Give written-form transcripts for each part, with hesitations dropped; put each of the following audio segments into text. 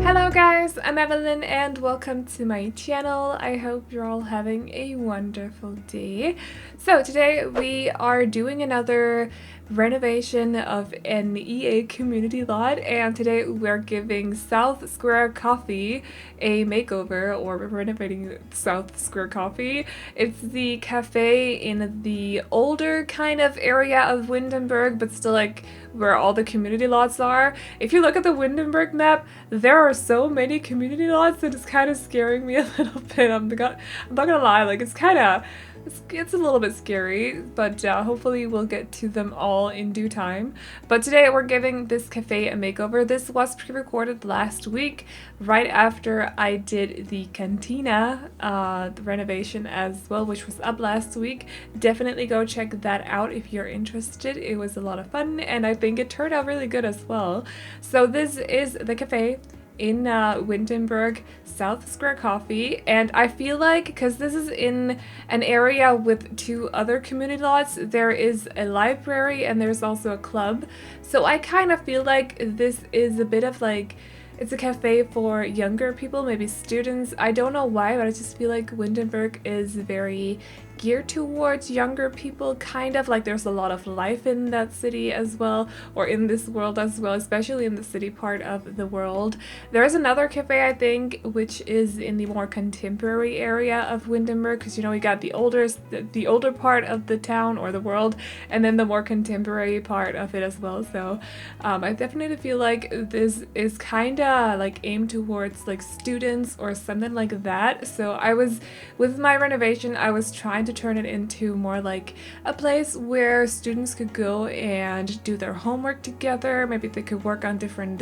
Hello guys, I'm Aveline and welcome to my channel. I hope you're all having a wonderful day. So today we are doing another renovation of an EA community lot, and today we're giving South Square Coffee a makeover, or we're renovating South Square Coffee. It's the cafe in the older kind of area of Windenburg, but still like where all the community lots are. If you look at the Windenburg map, there are so many community lots that it's kind of scaring me a little bit. I'm not gonna lie, like it's a little bit scary, but hopefully we'll get to them all in due time. But today we're giving this cafe a makeover. This was pre-recorded last week, right after I did the cantina the renovation as well, which was up last week. Definitely go check that out if you're interested. It was a lot of fun, and I think it turned out really good as well. So this is the cafe in Windenburg, South Square Coffee, and I feel like because this is in an area with two other community lots, there is a library and there's also a club, so I kind of feel like this is a bit of like, it's a cafe for younger people, maybe students. I don't know why, but I just feel like Windenburg is very geared towards younger people, kind of like there's a lot of life in that city as well, or in this world as well, especially in the city part of the world. There's another cafe, I think, which is in the more contemporary area of Windenburg, because you know we got the older part of the town or the world, and then the more contemporary part of it as well. So I definitely feel like this is kind of like aimed towards like students or something like that. So I was, with my renovation, I was trying to turn it into more like a place where students could go and do their homework together. Maybe they could work on different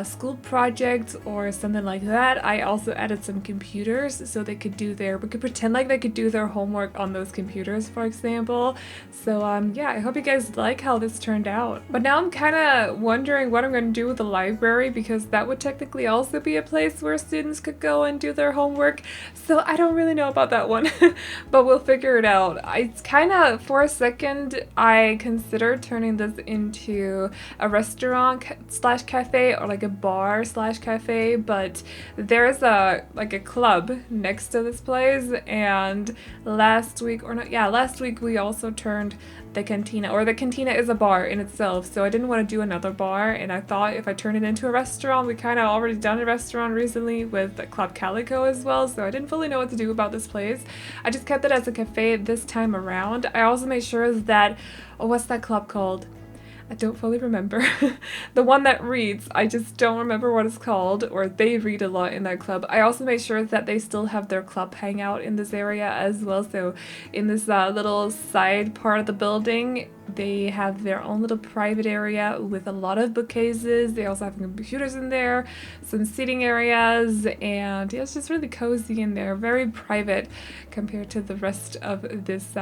school projects or something like that. I also added some computers so they could we could pretend like they could do their homework on those computers, for example. So yeah, I hope you guys like how this turned out. But now I'm kind of wondering what I'm going to do with the library, because that would technically also be a place where students could go and do their homework. So I don't really know about that one, but we'll figure it out. It's kind of, for a second, I considered turning this into a restaurant slash cafe, or like a bar slash cafe, but there's a club next to this place, and last week we also turned the cantina, or the cantina is a bar in itself, so I didn't want to do another bar, and I thought if I turn it into a restaurant, we kind of already done a restaurant recently with Club Calico as well, so I didn't fully know what to do about this place. I just kept it as a cafe this time around. I also made sure that, oh, what's that club called? I don't fully remember. The one that reads, I just don't remember what it's called, or they read a lot in that club. I also made sure that they still have their club hangout in this area as well. So in this little side part of the building, they have their own little private area with a lot of bookcases. They also have computers in there, some seating areas, and yeah, it's just really cozy in there, very private compared to the rest of this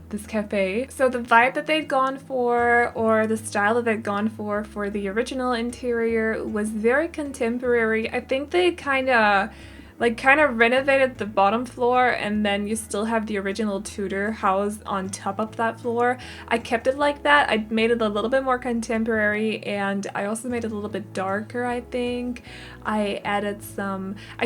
this cafe. So the vibe that they'd gone for, or the style that they'd gone for the original interior, was very contemporary. I think they kind of renovated the bottom floor, and then you still have the original Tudor house on top of that floor. I kept it like that. I made it a little bit more contemporary, and I also made it a little bit darker, I think. I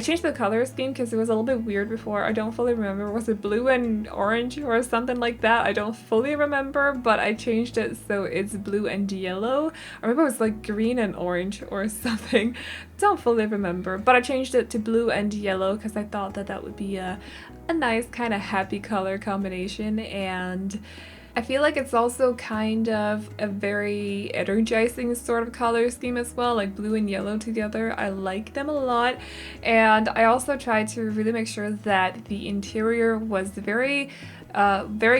changed the color scheme because it was a little bit weird before. I don't fully remember. Was it blue and orange or something like that? I don't fully remember, but I changed it so it's blue and yellow. I remember it was like green and orange or something. Don't fully remember, but I changed it to blue and yellow because I thought that that would be a nice kind of happy color combination, and I feel like it's also kind of a very energizing sort of color scheme as well, like blue and yellow together. I like them a lot, and I also tried to really make sure that the interior was very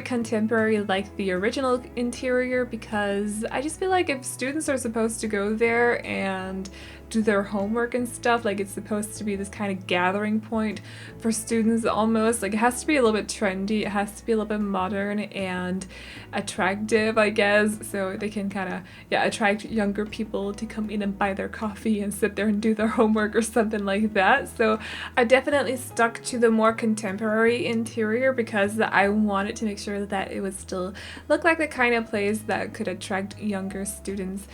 contemporary like the original interior, because I just feel like if students are supposed to go there and do their homework and stuff, like it's supposed to be this kind of gathering point for students almost. Like it has to be a little bit trendy, it has to be a little bit modern and attractive, I guess, so they can kind of attract younger people to come in and buy their coffee and sit there and do their homework or something like that. So I definitely stuck to the more contemporary interior because I wanted to make sure that it would still look like the kind of place that could attract younger students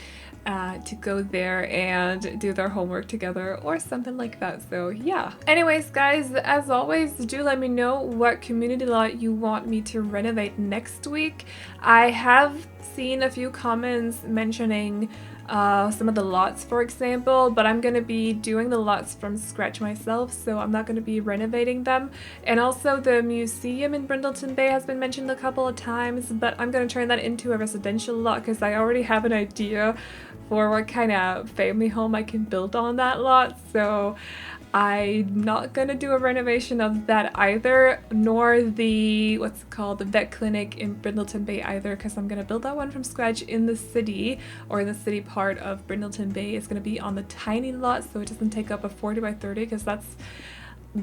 to go there and do their homework together or something like that. So yeah. Anyways, guys, as always, do let me know what community lot you want me to renovate next week. I have seen a few comments mentioning some of the lots, for example, but I'm gonna be doing the lots from scratch myself, so I'm not gonna be renovating them. And also the museum in Brindleton Bay has been mentioned a couple of times, but I'm gonna turn that into a residential lot because I already have an idea for what kind of family home I can build on that lot. So I'm not gonna do a renovation of that either, nor the, what's it called, the vet clinic in Brindleton Bay either, because I'm gonna build that one from scratch in the city, or in the city part of Brindleton Bay. It's gonna be on the tiny lot, so it doesn't take up a 40 by 30, because that's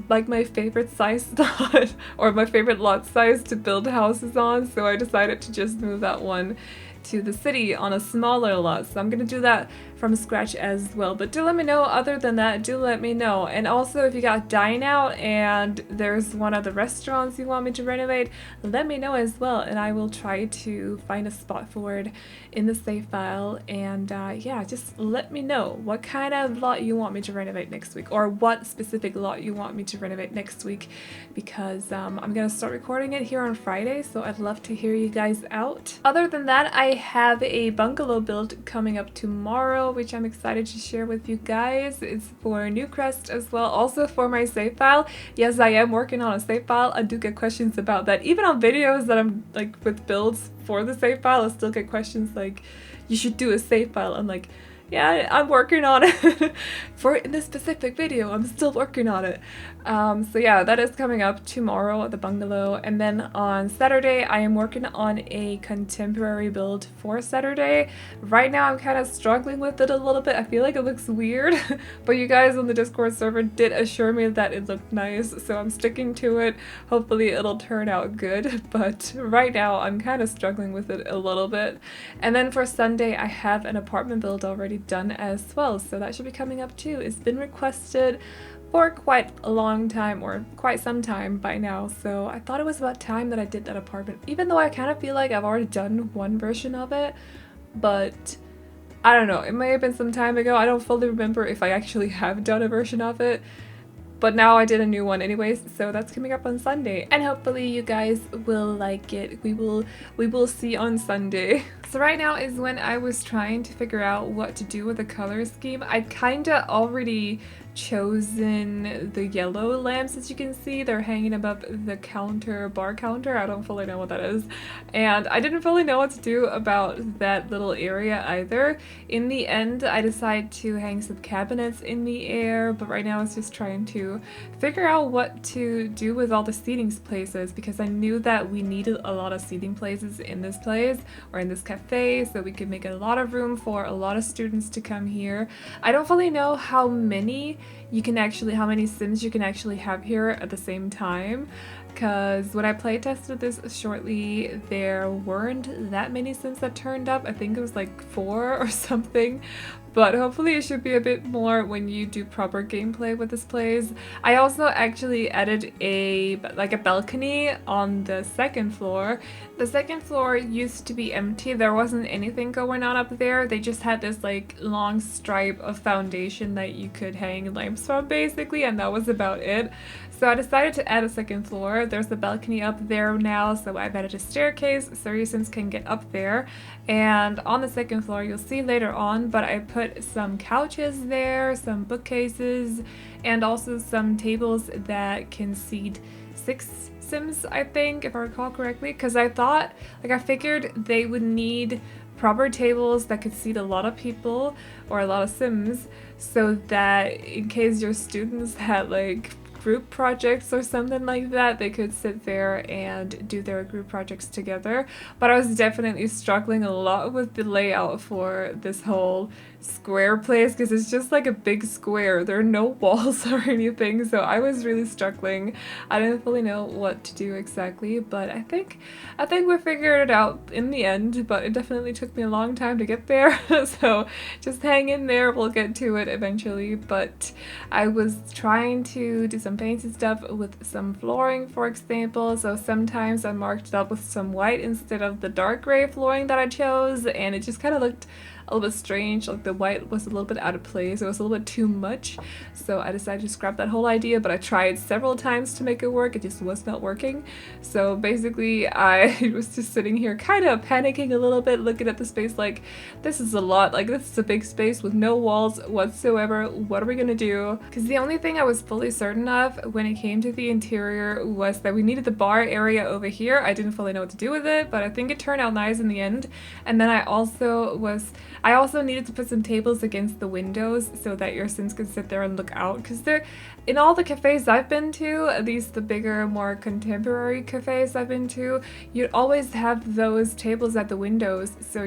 like my favorite size lot, or my favorite lot size to build houses on, so I decided to just move that one to the city on a smaller lot. So I'm gonna do that from scratch as well. But do let me know, other than that, do let me know. And also if you got dine out and there's one of the restaurants you want me to renovate, let me know as well, and I will try to find a spot for it in the save file. And yeah, just let me know what kind of lot you want me to renovate next week, or what specific lot you want me to renovate next week, because I'm gonna start recording it here on Friday, so I'd love to hear you guys out. Other than that, I have a bungalow build coming up tomorrow, which I'm excited to share with you guys. It's for Newcrest as well, also for my save file. Yes, I am working on a save file. I do get questions about that. Even on videos that I'm like with builds for the save file, I still get questions like, you should do a save file. I'm like, yeah, I'm working on it. For this specific video, I'm still working on it. So yeah, that is coming up tomorrow at the bungalow. And then on Saturday, I am working on a contemporary build for Saturday. Right now, I'm kind of struggling with it a little bit. I feel like it looks weird, but you guys on the Discord server did assure me that it looked nice, so I'm sticking to it. Hopefully it'll turn out good, but right now I'm kind of struggling with it a little bit. And then for Sunday, I have an apartment build already done as well, so that should be coming up too. It's been requested for quite a long time, or quite some time by now, so I thought it was about time that I did that apartment, even though I kind of feel like I've already done one version of it. But I don't know, it may have been some time ago. I don't fully remember if I actually have done a version of it, but now I did a new one anyways, so that's coming up on Sunday, and hopefully you guys will like it. We will see on Sunday. So right now is when I was trying to figure out what to do with the color scheme. I kinda already chosen the yellow lamps. As you can see, they're hanging above the bar counter. I don't fully know what that is, and I didn't fully know what to do about that little area either. In the end, I decided to hang some cabinets in the air, but right now I was just trying to figure out what to do with all the seating places, because I knew that we needed a lot of seating places in this place, or in this cafe, so we could make a lot of room for a lot of students to come here. I don't fully know how many Sims you can actually have here at the same time, because when I play tested this shortly, there weren't that many Sims that turned up. I think it was like 4 or something, but hopefully it should be a bit more when you do proper gameplay with this place. I also actually added a balcony on the second floor. The second floor used to be empty. There wasn't anything going on up there. They just had this like long stripe of foundation that you could hang lamps from basically, and that was about it. So I decided to add a second floor. There's a balcony up there now, so I've added a staircase so your Sims can get up there. And on the second floor, you'll see later on, but I put some couches there, some bookcases, and also some tables that can seat 6 Sims, I think, if I recall correctly, because I thought, I figured they would need proper tables that could seat a lot of people, or a lot of Sims, so that in case your students had group projects or something like that, they could sit there and do their group projects together. But I was definitely struggling a lot with the layout for this whole square place, because it's just like a big square. There are no walls or anything, so I was really struggling. I didn't fully know what to do exactly, but I think we figured it out in the end, but it definitely took me a long time to get there. So just hang in there, we'll get to it eventually. But I was trying to do some fancy stuff with some flooring, for example, so sometimes I marked it up with some white instead of the dark gray flooring that I chose, and it just kind of looked a little bit strange. Like the white was a little bit out of place. It was a little bit too much. So I decided to scrap that whole idea, but I tried several times to make it work. It just was not working. So basically I was just sitting here kind of panicking a little bit, looking at the space like, this is a lot. Like, this is a big space with no walls whatsoever. What are we gonna do? Because the only thing I was fully certain of when it came to the interior was that we needed the bar area over here. I didn't fully know what to do with it, but I think it turned out nice in the end. And then I also needed to put some tables against the windows so that your Sims could sit there and look out, because they're in all the cafes I've been to, at least the bigger, more contemporary cafes I've been to, you'd always have those tables at the windows so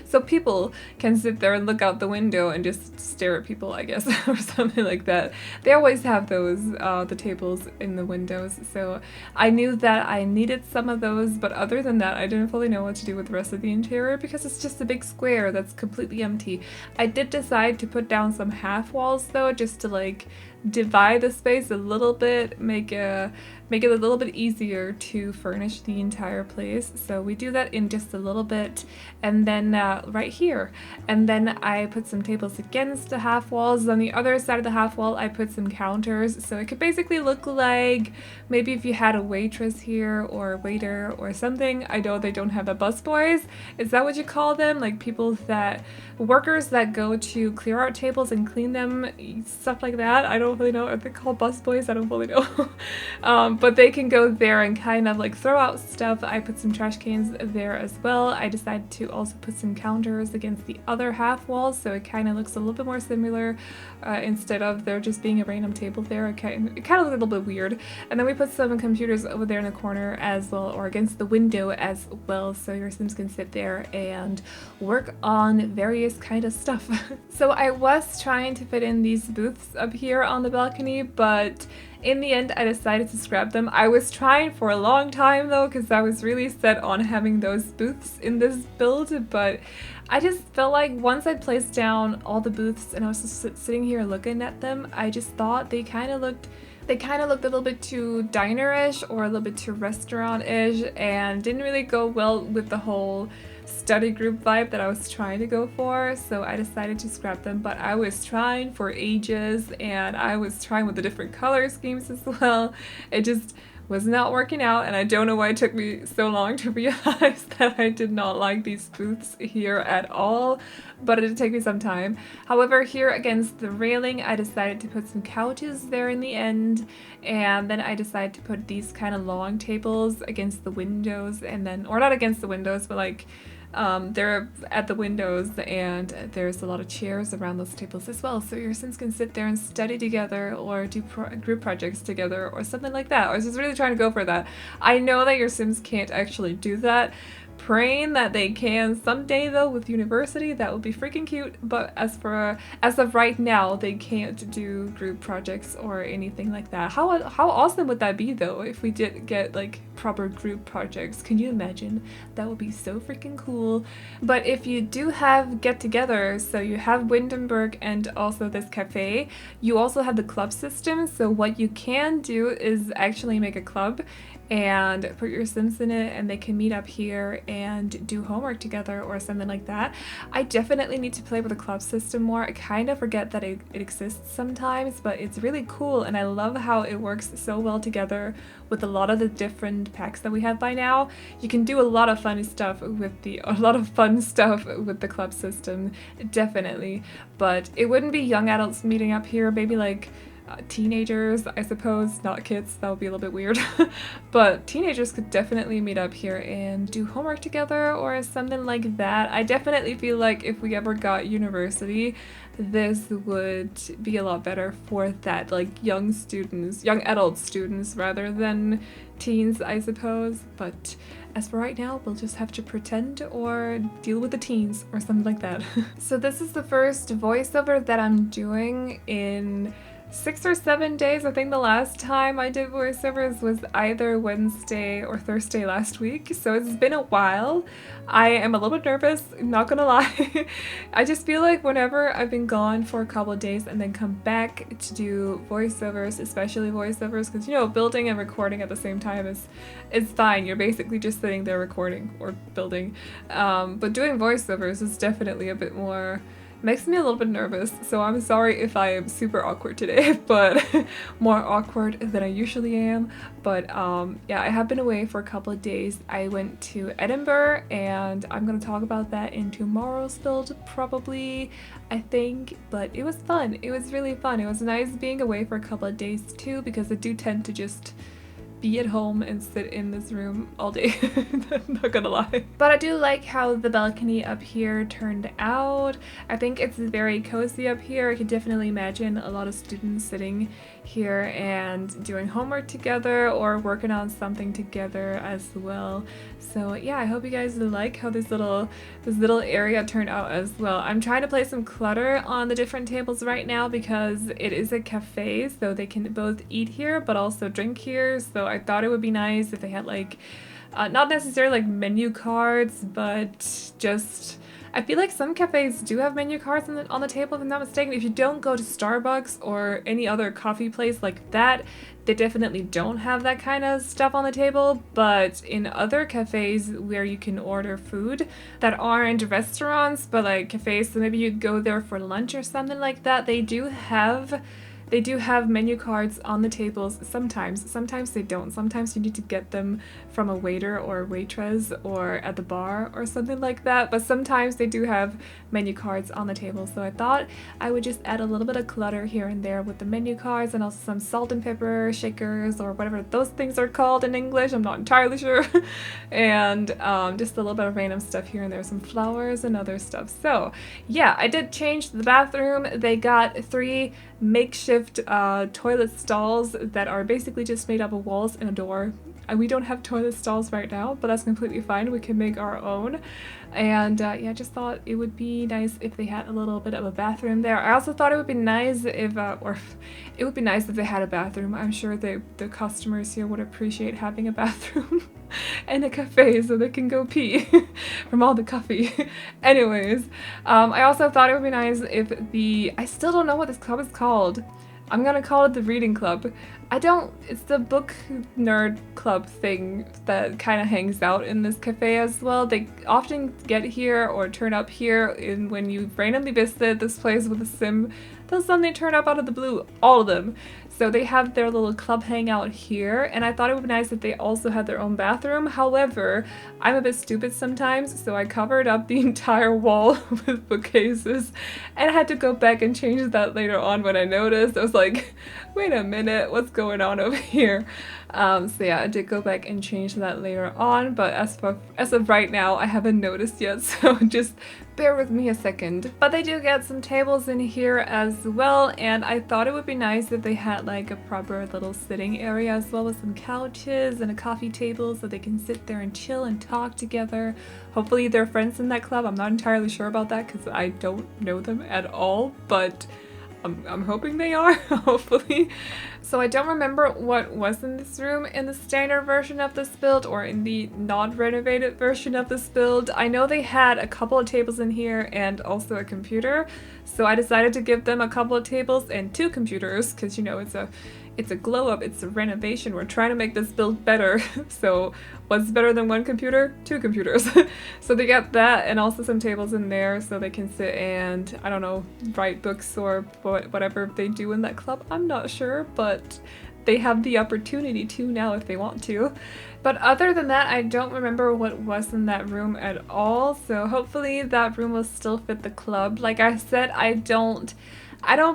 so people can sit there and look out the window and just stare at people, I guess, or something like that. They always have those, the tables in the windows, so I knew that I needed some of those, but other than that, I didn't fully know what to do with the rest of the interior because it's just a big square that's completely empty. I did decide to put down some half walls though, just to like divide the space a little bit, make it a little bit easier to furnish the entire place. So we do that in just a little bit, and then right here, and then I put some tables against the half walls. On the other side of the half wall I put some counters, so it could basically look like maybe if you had a waitress here or a waiter or something. I know they don't have a busboys, is that what you call them? Like workers that go to clear out tables and clean them, stuff like that. I don't really know, are they called busboys? I don't really know. But they can go there and kind of like throw out stuff. I put some trash cans there as well. I decided to also put some counters against the other half walls, so it kind of looks a little bit more similar instead of there just being a random table there. It kind of looked a little bit weird. And then we put some computers over there in the corner as well, or against the window as well, so your Sims can sit there and work on various kind of stuff. So I was trying to fit in these booths up here on the balcony, but in the end I decided to scrap them. I was trying for a long time though, because I was really set on having those booths in this build, but I just felt like once I placed down all the booths and I was just sitting here looking at them, I just thought they kind of looked a little bit too diner-ish or a little bit too restaurant-ish, and didn't really go well with the whole study group vibe that I was trying to go for, so I decided to scrap them. But I was trying for ages, and I was trying with the different color schemes as well. It just was not working out, and I don't know why it took me so long to realize that I did not like these booths here at all, but it did take me some time. However, here against the railing I decided to put some couches there in the end, and then I decided to put these kind of long tables against the windows, and then, or not against the windows, but like they're at the windows, and there's a lot of chairs around those tables as well, so your Sims can sit there and study together or do group projects together or something like that. I was just really trying to go for that. I know that your Sims can't actually do that. Praying that they can someday though with university, that would be freaking cute, but as of right now they can't do group projects or anything like that. How awesome would that be though if we did get like proper group projects? Can you imagine? That would be so freaking cool. But if you do have get-togethers, so you have Windenburg and also this cafe, you also have the club system, so what you can do is actually make a club and put your Sims in it, and they can meet up here and do homework together or something like that. I definitely need to play with the club system more. I kind of forget that it exists sometimes, but it's really cool, and I love how it works so well together with a lot of the different packs that we have by now. You can do a lot of fun stuff with the club system, definitely. But it wouldn't be young adults meeting up here, maybe like teenagers, I suppose, not kids, that would be a little bit weird. But teenagers could definitely meet up here and do homework together or something like that. I definitely feel like if we ever got university, this would be a lot better for that, like young adult students rather than teens, I suppose. But as for right now, we'll just have to pretend or deal with the teens or something like that. So this is the first voiceover that I'm doing in 6 or 7 days. I think the last time I did voiceovers was either Wednesday or Thursday last week, so it's been a while. I am a little bit nervous, not gonna lie. I just feel like whenever I've been gone for a couple of days and then come back to do voiceovers, especially voiceovers, because you know, building and recording at the same time is fine. You're basically just sitting there recording or building. But doing voiceovers is definitely a bit more, makes me a little bit nervous, so I'm sorry if I am super awkward today, but more awkward than I usually am. But yeah, I have been away for a couple of days. I went to Edinburgh, and I'm gonna talk about that in tomorrow's build probably, I think, but it was fun. It was really fun. It was nice being away for a couple of days too, because I do tend to just be at home and sit in this room all day. I'm not gonna lie. But I do like how the balcony up here turned out. I think it's very cozy up here. I can definitely imagine a lot of students sitting here and doing homework together or working on something together as well. So yeah, I hope you guys like how this little area turned out as well. I'm trying to place some clutter on the different tables right now because it is a cafe, so they can both eat here but also drink here. So I thought it would be nice if they had like not necessarily like menu cards, but just, I feel like some cafes do have menu cards on the table, if I'm not mistaken. If you don't go to Starbucks or any other coffee place like that, they definitely don't have that kind of stuff on the table. But in other cafes where you can order food that aren't restaurants, but like cafes, so maybe you go there for lunch or something like that, they do have menu cards on the tables sometimes. Sometimes they don't. Sometimes you need to get them from a waiter or a waitress or at the bar or something like that. But sometimes they do have menu cards on the table. So I thought I would just add a little bit of clutter here and there with the menu cards, and also some salt and pepper shakers or whatever those things are called in English. I'm not entirely sure. And just a little bit of random stuff here and there, some flowers and other stuff. So yeah, I did change the bathroom. They got 3 makeshift toilet stalls that are basically just made up of walls and a door. And we don't have toilet stalls right now, but that's completely fine. We can make our own. And yeah, I just thought it would be nice if they had a little bit of a bathroom there. I also thought it would be nice if, it would be nice if they had a bathroom. I'm sure the customers here would appreciate having a bathroom and a cafe so they can go pee from all the coffee. Anyways, I also thought it would be nice if I still don't know what this club is called. I'm gonna call it the reading club. It's the book nerd club thing that kind of hangs out in this cafe as well. They often get here or turn up here when you randomly visit this place with a sim. They'll suddenly turn up out of the blue, all of them. So they have their little club hangout here, and I thought it would be nice if they also had their own bathroom. However, I'm a bit stupid sometimes, so I covered up the entire wall with bookcases, and I had to go back and change that later on when I noticed. I was like, wait a minute, what's going on over here? So yeah, I did go back and change that later on, but as of right now, I haven't noticed yet, so just bear with me a second. But they do get some tables in here as well, and I thought it would be nice if they had like a proper little sitting area as well, with some couches and a coffee table so they can sit there and chill and talk together. Hopefully they're friends in that club. I'm not entirely sure about that because I don't know them at all, but I'm hoping they are, hopefully. So I don't remember what was in this room in the standard version of this build or in the not renovated version of this build. I know they had a couple of tables in here and also a computer, so I decided to give them a couple of tables and 2 computers because, you know, it's a glow up, it's a renovation. We're trying to make this build better. So what's better than 1 computer? 2 computers. So they got that and also some tables in there so they can sit and, I don't know, write books or whatever they do in that club. I'm not sure, but they have the opportunity to now if they want to. But other than that, I don't remember what was in that room at all. So hopefully that room will still fit the club. Like I said, I don't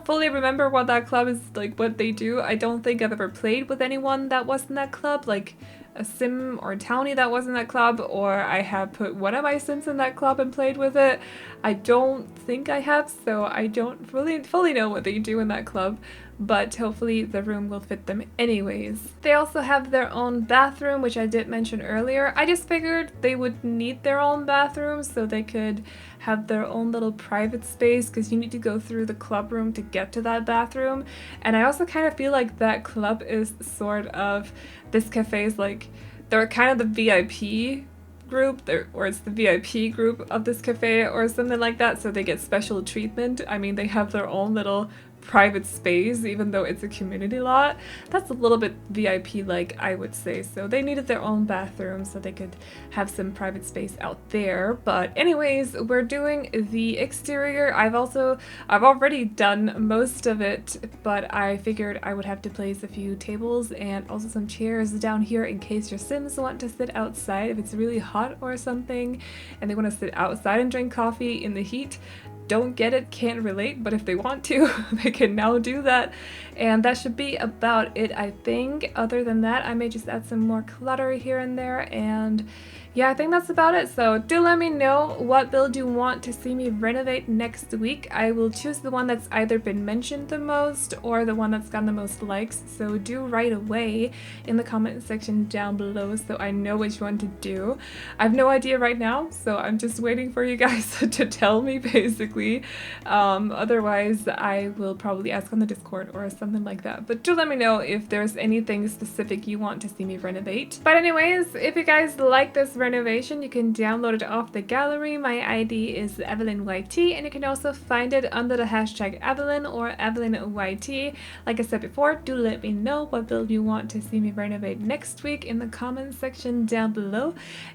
fully remember what that club is, like what they do. I don't think I've ever played with anyone that was in that club, like a sim or a townie that was in that club, or I have put one of my sims in that club and played with it. I don't think I have, so I don't really fully know what they do in that club. but hopefully the room will fit them anyways. They also have their own bathroom, which I did mention earlier. I just figured they would need their own bathroom so they could have their own little private space, because you need to go through the club room to get to that bathroom. And I also kind of feel like that club is sort of this cafe's, like, they're kind of the VIP group, or it's the VIP group of this cafe or something like that, so they get special treatment. I mean, they have their own little private space, even though it's a community lot. That's a little bit VIP like, I would say. So they needed their own bathroom so they could have some private space out there. But anyways, we're doing the exterior. I've already done most of it, but I figured I would have to place a few tables and also some chairs down here in case your Sims want to sit outside if it's really hot or something and they want to sit outside and drink coffee in the heat. Don't get it, can't relate, but if they want to, they can now do that. And that should be about it, I think. Other than that, I may just add some more clutter here and there, and yeah, I think that's about it. So do let me know what build you want to see me renovate next week. I will choose the one that's either been mentioned the most or the one that's gotten the most likes, so do right away in the comment section down below so I know which one to do. I have no idea right now, so I'm just waiting for you guys to tell me, basically. Otherwise, I will probably ask on the Discord or something like that. But do let me know if there's anything specific you want to see me renovate. But anyways, if you guys like this renovation, you can download it off the gallery. My ID is AvelineYT, and you can also find it under the hashtag Aveline or AvelineYT. Like I said before, do let me know what build you want to see me renovate next week in the comments section down below.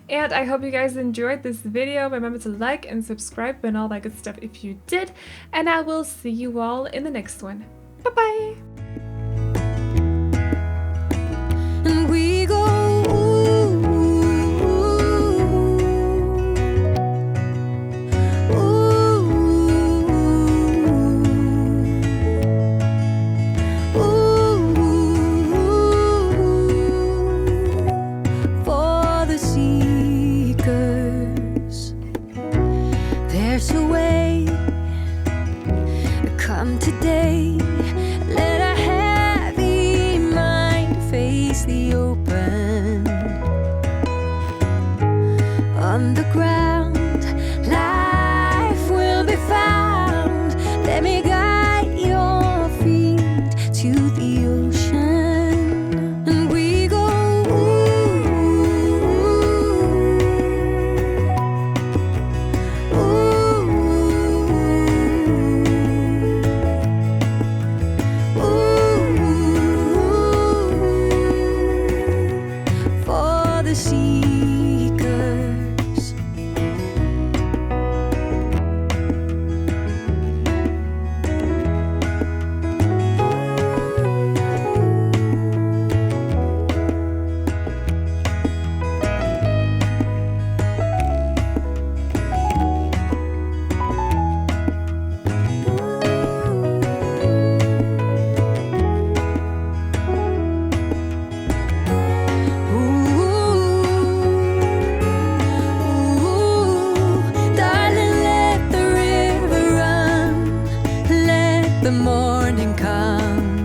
And I hope you guys enjoyed this video. Remember to like and subscribe and all that good stuff if you did, and I will see you all in the next one. Bye bye. And we go for the seekers. There's a way. Come today, let a heavy mind face the open. On the ground, life will be found. Let me guide your feet to the ocean. And we go for the seekers. Darling, let the river run, let the morning come.